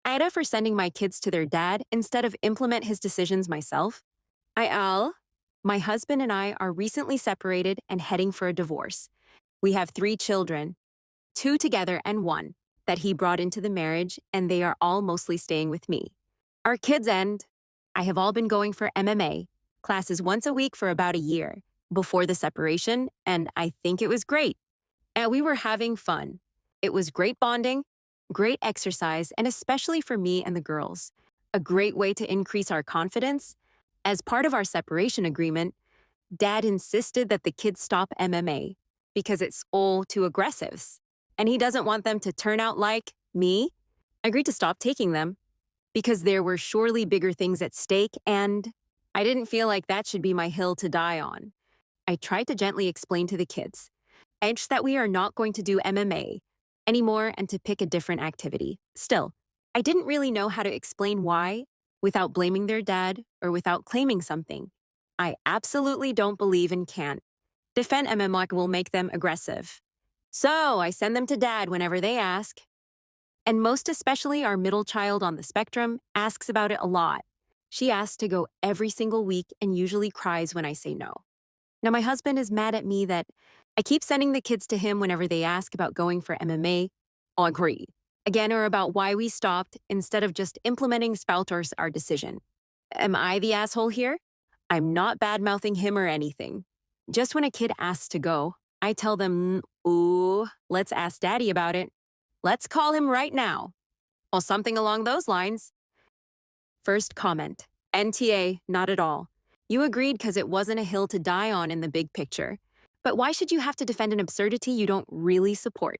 AITA for sending my kids to their dad instead of implement his decisions myself. IL, my husband and I are recently separated and heading for a divorce. We have 3 children, 2 together and 1, that he brought into the marriage, and they are all mostly staying with me. Our kids end. I have all been going for MMA, classes once a week for about a year, before the separation, and I think it was great. And we were having fun. It was great bonding, great exercise, and especially for me and the girls, a great way to increase our confidence. As part of our separation agreement, Dad insisted that the kids stop MMA because it's all too aggressive, and he doesn't want them to turn out like me. I agreed to stop taking them because there were surely bigger things at stake, and I didn't feel like that should be my hill to die on. I tried to gently explain to the kids, that we are not going to do MMA anymore and to pick a different activity. Still, I didn't really know how to explain why without blaming their dad or without claiming something. I absolutely don't believe and can't defend MMA will make them aggressive. So I send them to dad whenever they ask. And most especially our middle child on the spectrum asks about it a lot. She asks to go every single week and usually cries when I say no. Now my husband is mad at me that I keep sending the kids to him whenever they ask about going for MMA. I'll agree. Again, or about why we stopped instead of just implementing spouters our decision. Am I the asshole here? I'm not bad-mouthing him or anything. Just when a kid asks to go, I tell them, ooh, let's ask daddy about it. Let's call him right now. Or something along those lines. First comment, NTA, not at all. You agreed because it wasn't a hill to die on in the big picture. But why should you have to defend an absurdity you don't really support?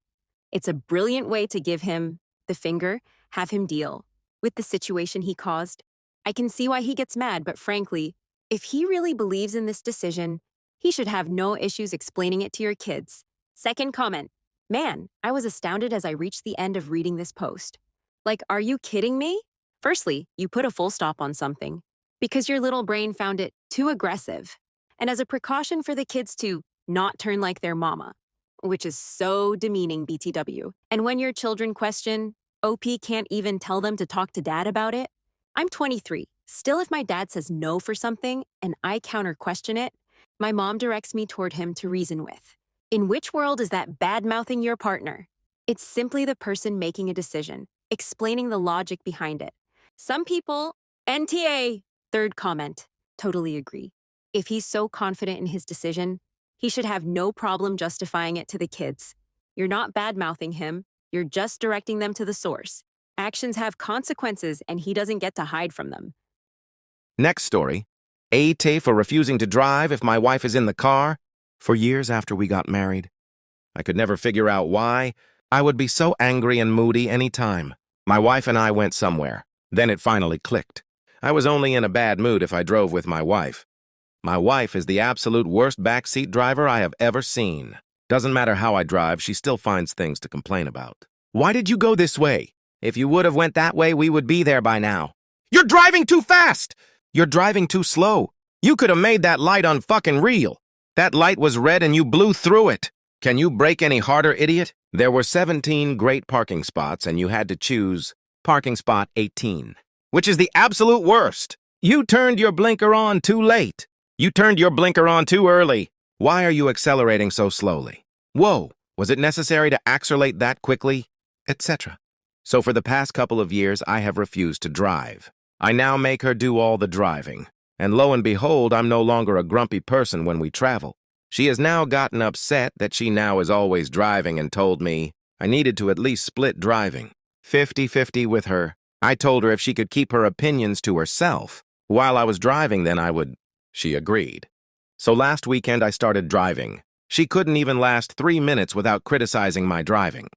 It's a brilliant way to give him the finger, have him deal with the situation he caused. I can see why he gets mad, but frankly, if he really believes in this decision, he should have no issues explaining it to your kids. Second comment, man, I was astounded as I reached the end of reading this post. Like, are you kidding me? Firstly, you put a full stop on something because your little brain found it too aggressive. And as a precaution for the kids to not turn like their mama, which is so demeaning, BTW. And when your children question, OP can't even tell them to talk to dad about it. I'm 23. Still, if my dad says no for something and I counter-question it, my mom directs me toward him to reason with. In which world is that bad-mouthing your partner? It's simply the person making a decision, explaining the logic behind it. Some people, NTA, third comment, totally agree. If he's so confident in his decision, he should have no problem justifying it to the kids. You're not bad-mouthing him, you're just directing them to the source. Actions have consequences, and he doesn't get to hide from them. Next story. AITA for refusing to drive if my wife is in the car. For years after we got married, I could never figure out why. I would be so angry and moody any time. My wife and I went somewhere. Then it finally clicked. I was only in a bad mood if I drove with my wife. My wife is the absolute worst backseat driver I have ever seen. Doesn't matter how I drive, she still finds things to complain about. Why did you go this way? If you would have went that way, we would be there by now. You're driving too fast! You're driving too slow. You could have made that light unfucking real. That light was red and you blew through it. Can you brake any harder, idiot? There were 17 great parking spots and you had to choose parking spot 18, which is the absolute worst. You turned your blinker on too late. You turned your blinker on too early. Why are you accelerating so slowly? Whoa, was it necessary to accelerate that quickly? Etc. So for the past couple of years, I have refused to drive. I now make her do all the driving. And lo and behold, I'm no longer a grumpy person when we travel. She has now gotten upset that she now is always driving and told me I needed to at least split driving. 50-50 with her. I told her if she could keep her opinions to herself while I was driving, then I would. She agreed. So last weekend I started driving. She couldn't even last 3 minutes without criticizing my driving.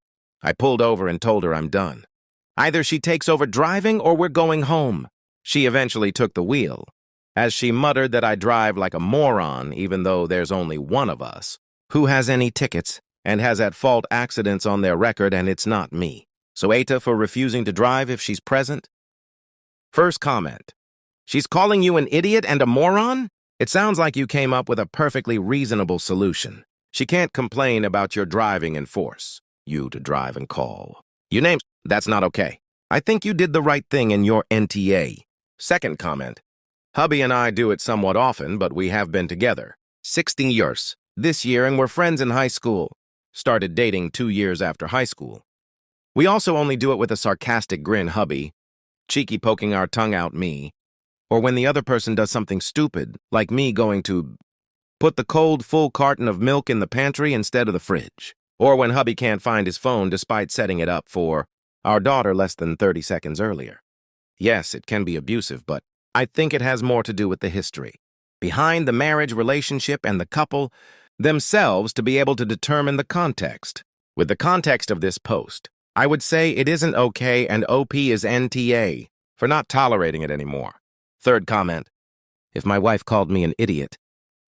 I pulled over and told her I'm done. Either she takes over driving or we're going home. She eventually took the wheel, as she muttered that I drive like a moron even though there's only one of us who has any tickets and has at-fault accidents on their record, and it's not me. So AITA for refusing to drive if she's present? First comment. She's calling you an idiot and a moron? It sounds like you came up with a perfectly reasonable solution. She can't complain about your driving in force. You to drive and call. You named. That's not okay. I think you did the right thing in your NTA. Second comment. Hubby and I do it somewhat often, but we have been together 16 years this year, and we're friends in high school. Started dating 2 years after high school. We also only do it with a sarcastic grin, hubby, cheeky poking our tongue out, me, or when the other person does something stupid, like me going to put the cold, full carton of milk in the pantry instead of the fridge, or when hubby can't find his phone despite setting it up for our daughter less than 30 seconds earlier. Yes, it can be abusive, but I think it has more to do with the history behind the marriage relationship and the couple themselves to be able to determine the context. With the context of this post, I would say it isn't okay and OP is NTA for not tolerating it anymore. Third comment. If my wife called me an idiot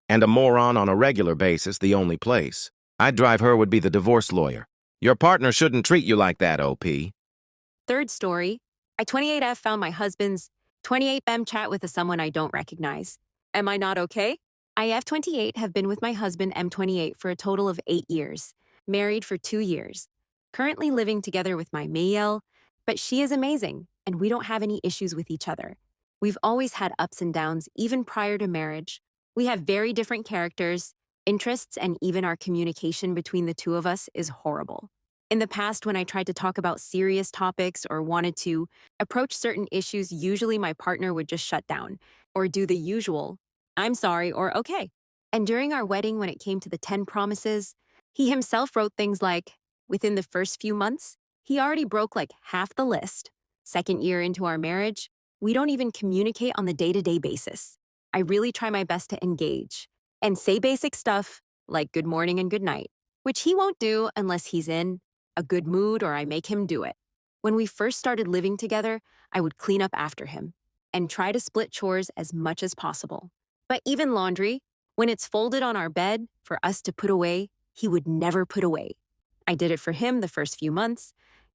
and a moron on a regular basis, the only place I'd drive her would be the divorce lawyer. Your partner shouldn't treat you like that, OP. Third story, I 28F found my husband's 28BM chat with someone I don't recognize. Am I not okay? I F28 have been with my husband M28 for a total of 8 years, married for 2 years, currently living together with my Mayel, but she is amazing and we don't have any issues with each other. We've always had ups and downs even prior to marriage. We have very different characters, interests, and even our communication between the two of us is horrible. In the past, when I tried to talk about serious topics or wanted to approach certain issues, usually my partner would just shut down or do the usual, I'm sorry or okay. And during our wedding, when it came to the 10 promises, he himself wrote things like, within the first few months, he already broke like half the list. Second year into our marriage, we don't even communicate on the day-to-day basis. I really try my best to engage and say basic stuff like good morning and good night, which he won't do unless he's in a good mood or I make him do it. When we first started living together, I would clean up after him and try to split chores as much as possible. But even laundry, when it's folded on our bed for us to put away, he would never put away. I did it for him the first few months,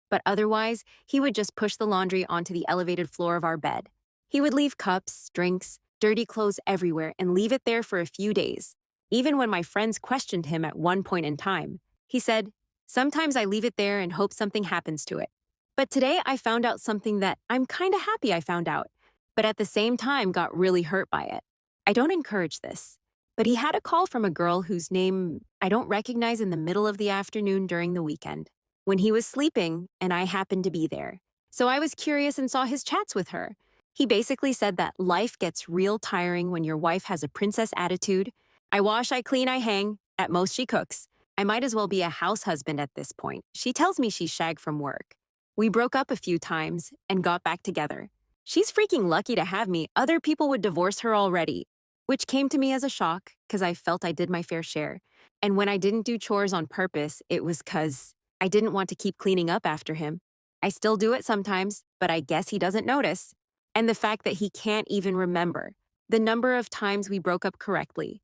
but otherwise, he would just push the laundry onto the elevated floor of our bed. He would leave cups, drinks, dirty clothes everywhere and leave it there for a few days. Even when my friends questioned him at one point in time, he said, "Sometimes I leave it there and hope something happens to it." But today I found out something that I'm kind of happy I found out, but at the same time got really hurt by it. I don't encourage this, but he had a call from a girl whose name I don't recognize in the middle of the afternoon during the weekend, when he was sleeping and I happened to be there. So I was curious and saw his chats with her. He basically said that life gets real tiring when your wife has a princess attitude. I wash, I clean, I hang. At most, she cooks. I might as well be a house husband at this point. She tells me she's shagged from work. We broke up a few times and got back together. She's freaking lucky to have me. Other people would divorce her already, which came to me as a shock because I felt I did my fair share. And when I didn't do chores on purpose, it was because I didn't want to keep cleaning up after him. I still do it sometimes, but I guess he doesn't notice. And the fact that he can't even remember the number of times we broke up correctly,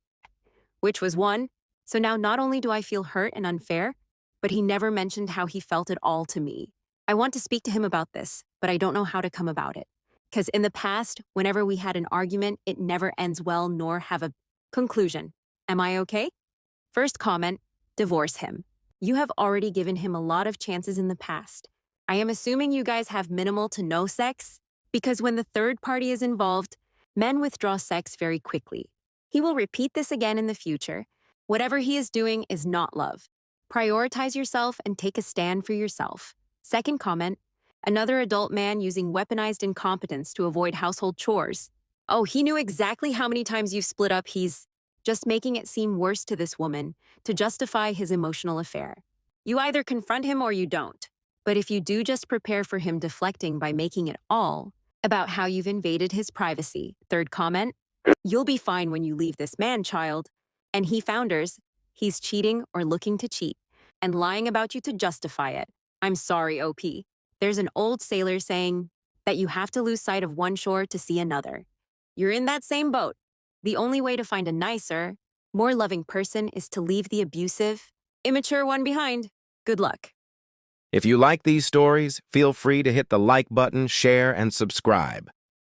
which was 1. So now not only do I feel hurt and unfair, but he never mentioned how he felt at all to me. I want to speak to him about this, but I don't know how to come about it. Because in the past, whenever we had an argument, it never ends well nor have a conclusion. Am I okay? First comment, divorce him. You have already given him a lot of chances in the past. I am assuming you guys have minimal to no sex, because when the third party is involved, men withdraw sex very quickly. He will repeat this again in the future. Whatever he is doing is not love. Prioritize yourself and take a stand for yourself. Second comment, another adult man using weaponized incompetence to avoid household chores. Oh, he knew exactly how many times you've split up. He's just making it seem worse to this woman to justify his emotional affair. You either confront him or you don't. But if you do just prepare for him deflecting by making it all about how you've invaded his privacy. Third comment, you'll be fine when you leave this man, child. And he founders, he's cheating or looking to cheat and lying about you to justify it. I'm sorry, OP. There's an old sailor saying that you have to lose sight of one shore to see another. You're in that same boat. The only way to find a nicer, more loving person is to leave the abusive, immature one behind. Good luck. If you like these stories, feel free to hit the like button, share, and subscribe.